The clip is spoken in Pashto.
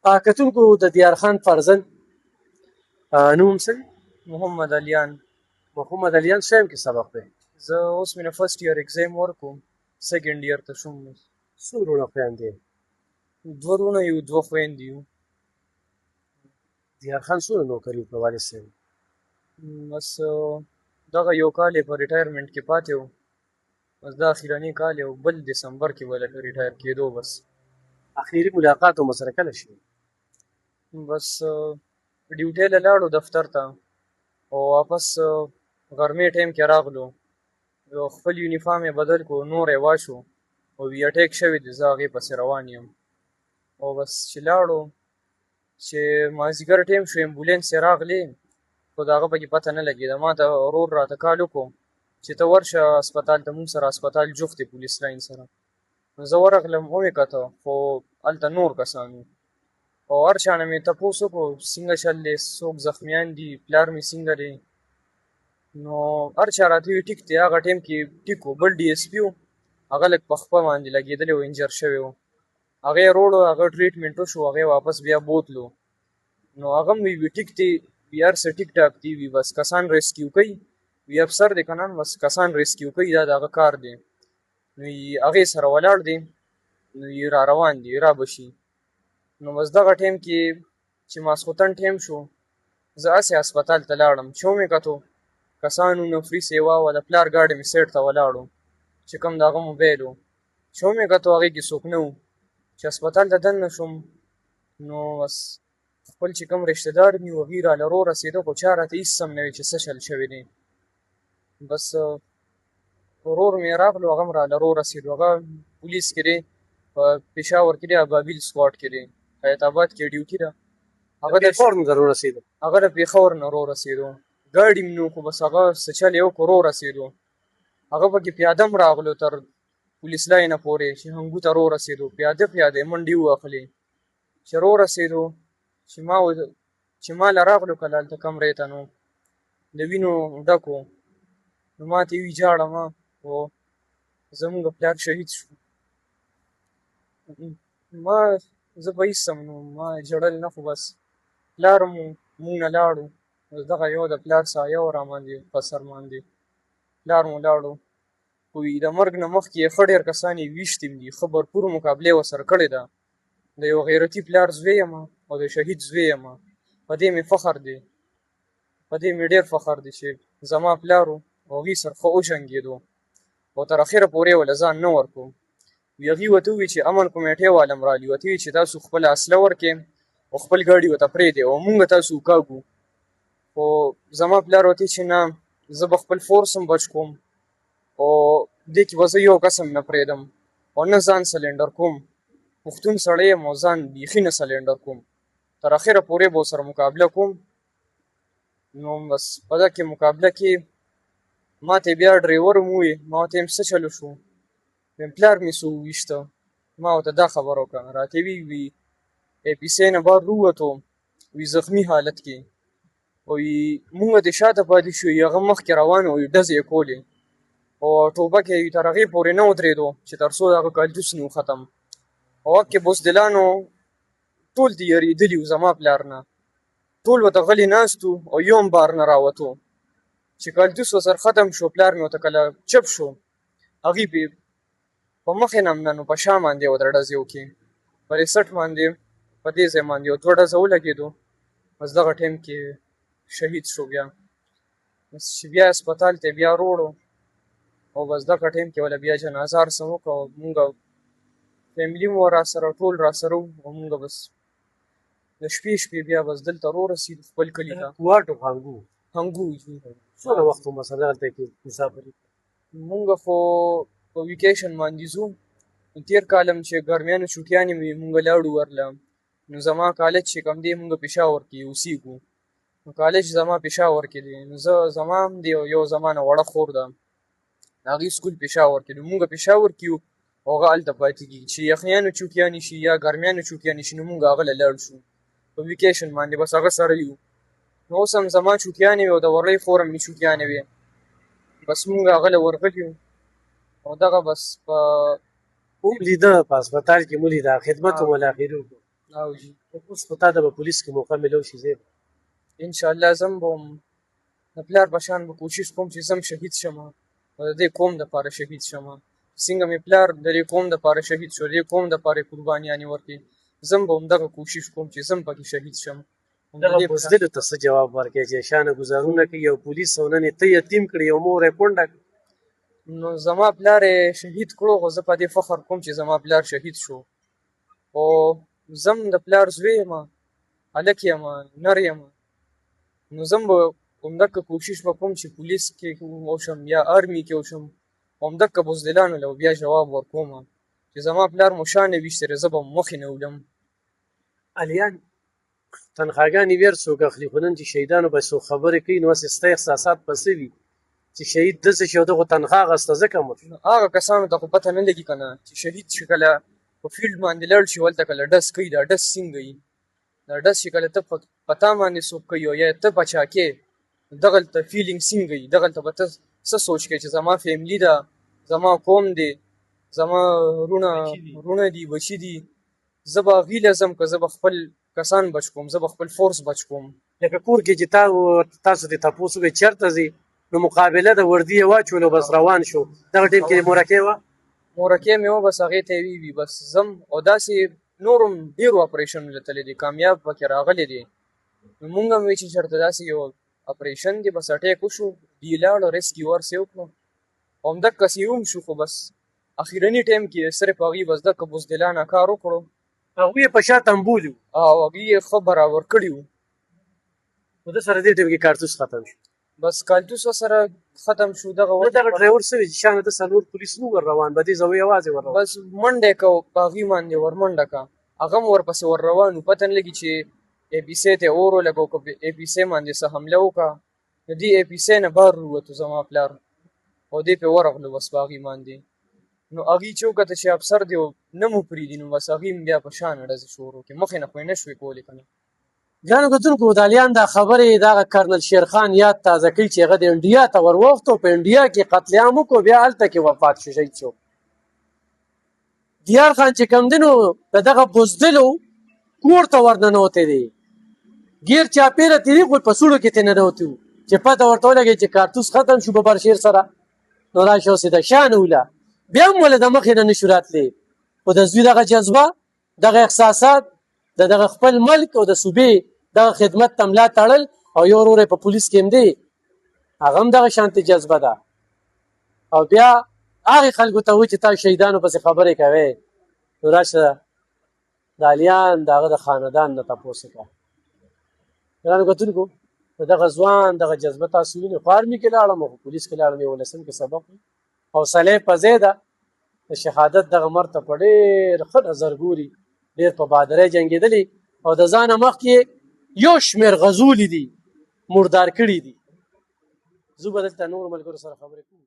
کتونکو د دیار خان فرزند نوم څه دی؟ محمد علیان. محمد علیان څه کې سبق دی؟ زه اوس مې فرست ایئر ایگزام ورکوم، سیکنډ ایئر ته شوم. څو وروڼه خویندې؟ 2 وروڼه یو، 2 خویندې یو. دیار خان څونه نوکري وکړه والد صاحب؟ بس دغه یو کال یې په ریټایرمنټ کې پاتې و، بس دا اخیرنی کال یې بل دسمبر کې به لکه ریټایر کېدو. بس اخیری ملاقات مو سره کله شو؟ بس ډیوټۍ له لاړو دفتر ته او واپس غرمې ټایم کې راغلو، خپل یونیفارم یې بدل کړو، نور یې واچو او وی اټیک شوی دی، زه هغې پسې روان یم. او بس چې لاړو، چې مازدیګر ټایم شو امبولانس یې راغلی، خو د هغه پکې پته نه لګېده. ما ته ورور راته کال وکړو چې ته ورشه هسپتال ته، مونږ سره هسپتال جوخت دی پولیس لاین سره. نو زه ورغلم، ومې کته خو هلته نور کسان وو او هر چا نه مې تپوس وکړو څنګه چل دی، څوک زخمیان دي، پلار مې څنګه دی. نو هر چا راته وویل ټیک دی. هغه ټایم کې ټیک و. بل ډي ایس پي و، هغه لږ په خپه باندې لګېدلی و، انجر شوی و. هغه یې روړو، هغه ټریټمنټ وشو، هغه واپس بیا بوتلو. نو هغه هم وی ټیک دی، وی هر څه ټیک ټاک دی، وی بس کسان ریسکیو کوي، وی افسر دی که نه، بس کسان ریسکیو کوي، دا د هغه کار دی. نو هغې سره ولاړ دی، نو را روان دی، را به شي. نو بس دغه ټایم کې چې ماسخوتن ټایم شو، زه هسې هسپتال ته لاړم. چې ومې کتو کسانو نفري سیوا وه، د پلار ګاډی مې سایډ ته ولاړو، چې کوم د هغه موبایل و. چې ومې کتو هغې کې څوک نه و. چې هسپتال ته دننه شوم، نو بس خپل چې کوم رشته دار مې و هغوی راله رارسېده، خو چا راته هېڅ هم نه ویل چې څه چل شوی دی. بس ورور مې راغلو، هغه هم راله رارسېدو. هغه پولیس کې دی، په پېښور کې دی، ابابیل سکواډ کې دی، حیات آباد کې ډیوټي ده. هغه د پېښور نه رارسېدو؟ هغه د پېښور نه رارسېدو، ګاډي مې نه و، خو بس هغه څه چل یې وکړو، رارسېدو. هغه پکې پیاده هم راغلو تر پولیس لاینه پورې، چې هنګو ته رارسېدو، پیاده پیاده منډې ووهلې. چې رارسېدو، چې ما له راغلو که هلته کمرې ته، نو د وینو ډک و. نو ما ته یې وي ژاړه مه، خو زمونږ پلار شهید شو. زه به هېڅ هم نه وم، ما ژړل نه، خو بس پلار مو مونږ نه لاړو، بس دغه یو د پلار سایه وه راباندې په سر باندې. پلار مو لاړو، خو د مرګ نه مخکې یې ښه ډېر کسان یې ویشتي دي، ښه بھرپور مقابله یې ورسره کړې ده. د یو غیرتي پلار زوی یم او د شهید زوی یم. په دې مې فخر دی، په دې مې ډېر فخر دی چې زما پلار و او هغوی سره ښه وجنګېدو او تر اخره پورې یې له ځان نه ورکړو. هغوی ورته وویل چې امن کمیټې والا هم رالي، ورته وویل چې تاسو خپله اسله ورکړئ او خپل ګاډي ورته پرېږدئ او مونږ تاسو وکاږو. خو زما پلار ورته چې نه، زه به خپل فورس هم بچ کوم او دې کې به زه یو کس هم نه پرېږدم او نه ځان سلنډر کوم. پښتون سړی یم او ځان بیخي نه سلنډر کوم، تر اخره پورې به ورسره مقابله کوم. نو بس په دغه کې مقابله کې ما ته بیا ډریور هم وویل، ما ورته ویم څه چلو شو؟ ویم پلار مې څه وویشته. ما ورته دا خبره وکړه، راته وی اپیسۍ نه بهر ووتو، وی زخمي حالت کې، وی مونږ د شاته پاتې شو، هغه مخکې روان و، ډزې یې کولې او ټوپک یې تر هغې پورې نه ودرېدو چې تر څو د هغه کالتوس نه وختم. او هغه کې بزدلانو ټول دې یېرېدلي وو زما پلار نه، ټول ورته غلي ناست وو او یو هم بار نه راوتو. چې کالتوس ورسره ختم شو، پلار مې ورته کله چپ شو، هغوی په مخې نه هم نه، نو په شا باندې یې ورته ډزې وکړې، په ریسټ باندې، په دې ځای باندې یو 2 ډزه ولګېدو. بس دغه ټایم کې شهید شو. بیا بس چې بیا هسپتال ته بیا روړو او بس دغه ټایم کې وله بیا جنازه هر څه وکړه او مونږ فیملي مو راسره ټول راسره وو او مونږ بس د شپې بیا بس دلته رارسېدو خپل کلي ته. واټو هنګو؟ هنګو. څونه وخت مو مثلا هلته کې مسافري؟ مونږ خو په ویکیشن باندې ځو. تېر کال هم چې ګرمیانو چوټیانې وې مونږ لاړو ورله. نو زما کالج چې کوم دی مونږ پېښور کې اوسېږو، نو کالج زما پېښور کې دی. نو زما هم دی یو زما نه وړه خور ده، د هغې سکول پېښور کې، نو مونږ پېښور کې یو او هغه هلته پاتې کېږي. چې یخنیانو چوټیانې شي یا ګرمیانو چوټیانې شي، نو مونږ هغه له لاړ شو په ویکیشن باندې، بس هغه سره یو. نو اوس هم زما چوټیانې وې او د ورلۍ خور هم مې چوټیانې وې، بس مونږ هغه له ورغلي یو او دغه بس په هم لیده په هسپتال کې مو لیده، خدمت مو له اخري وکړو؟ او جي اوس خو تا ته به پولیس کې موقع میلو شي زه انشاءالله زم به هم د پلار په شان به کوشش کوم چې زم شهید شم او د دې قوم دپاره شهید شم. څنګه مې پلار د دې قوم دپاره شهید شو، د دې قوم دپاره یې قربانیانې ورکړې، زم به همدغه کوشش کوم چې زم پکې شهید شم. دغه بزدلو ته څه جواب ورکړې چې شانه ګزارونه کوي یو پولیس او نن یې ته یتیم کړي یو مور یې کونډه کړه. نو زما پلار یې شهید کړو، خو زه په دې فخر کوم چې زما پلار شهید شو. او زم د پلار زوی یم، هلک یم، نر یم. نو زم به همدغه کوشش به کوم چې پولیس کې وشم یا آرمي کې وشم، همدغه بزدلانو له بیا جواب ورکوم چې زما پلار مو شانې ویشترې، زه به مخې نه وړم. الیان تنخواګانې ویر څوک اخلي، خو نن چې شهیدانو به څوک خبرې کوي نو هسې ستا احساسات به څه وي چې شهید داسې شي او دغو تنخوا اخېسته ځکه مړ شو؟ هغه کسانو ته خو پته نه لګي که نه چې شهید چې کله په فیلډ باندې لاړ شي هلته کله ډز کوي، دا ډز څنګه وي، دا ډز چې کله ته په تا باندې څوک کوي او یا ته په چا کې، دغلته فیلینګ څنګه وي، دغلته به ته څه سوچ کوې چې زما فیملي ده، زما قوم دی، زما وروڼه دي، بچي دي، زه به هغوی له ځم که زه به خپل کسان بچ کوم، زه به خپل فورس بچ کوم. لکه کور کې چې تاسو ته تپوس وکړئ چېرته ځئ نو مقابله د وردي یې واچولو بس روان شو، دغه ټیم کې مورکۍ وه؟ مورکۍ مې وه، بس هغې ته یې وي بس ځم. او داسې نور هم ډېرو اپریشنونه تللی دي، کامیاب پکې راغلی دی. نو مونږ هم وایي چې چېرته داسې یو اپریشن دی، بس اټیک وشو، دی لاړو ریسکیو ورس یې وکړو او همدقسې یې هم شو. خو بس اخرني ټایم کې صرف هغوی بس دغه بزدلانه کار وکړو، هغوی یې په شا تنبولي وو او هغوی یې ښه برابر کړي وو. خو ده سره دې ټیم کې کارتوس ختم شو. بس کالتوس سره ختم شو. دغه دغه ډرایور څه وي چې شانه ده څلور پولیس نو ور روان به دې زه یوازې ور روان بس منډه یې کو، په هغوی باندې ور منډه کا، هغه هم ورپسې ور روان وو. پته نه لګي چې اے پي سي ته اور ولګو که اے پي سي باندې څه حمله وکړه. د دې اے پي سي نه بهر ووتو زما پلار او دې پې ورغلو بس په هغوی باندې. نو هغوی چې وکته چې افسر دی نه مو پرېږدي، نو بس هغوی هم بیا په شانه ډزې شروع کړې، مخې نه خو یې نه شوې کولی که نه. ګرانو کتونکو ودالیان دا خبرې دغه کرنل شیرخان یاد تازه کوي چې هغه د انډیا ته ور ووښتو، په انډیا کې قتل عام وکړو، بیا هلته کې وفات شو، شهید شو. دیار خان چې کوم دی نو د دغه بزدلو کور ته ورننوتی دی، ګیر چاپېره تېرېږ خو په سوړو کې ترې ننوتي وو چې پته ورته ولګېد چې کارتوس ختم شو په برشیر سره، نو راشه اوسې د شانه وله بیا هم ولې د مخې نه نه شو راتلی. خو د زوی دغه جذبه، دغه احساسات، د دغه خپل ملک او د صوبې دغه خدمت ته ملا تړل او یو ورور په پولیس کې هم دی، هغه هم دغه شانتې جذبه ده. او بیا هغې خلکو ته وایي چې تا شهیدانو پسې خبرې کوې، نو راشه د الیان د هغه د خاندان نه تپوس وکړه. ګرانو کتونکو دغه ځوان دغه جذبه تاسو وینئ. خو آرمي کې لاړم او پولیس کې لاړم، 11 کې سبق وي. حوصلې په ځای ده، د شهادت دغه مرګ ته په ډېر ښه نظر ګوري، ډېر په بهادرۍ جنګېدلي او د ځانه مخکې یو شمېر غزولي دي، مردار کړي دي. زه به دلته نورو ملګرو سره خبرې کوم.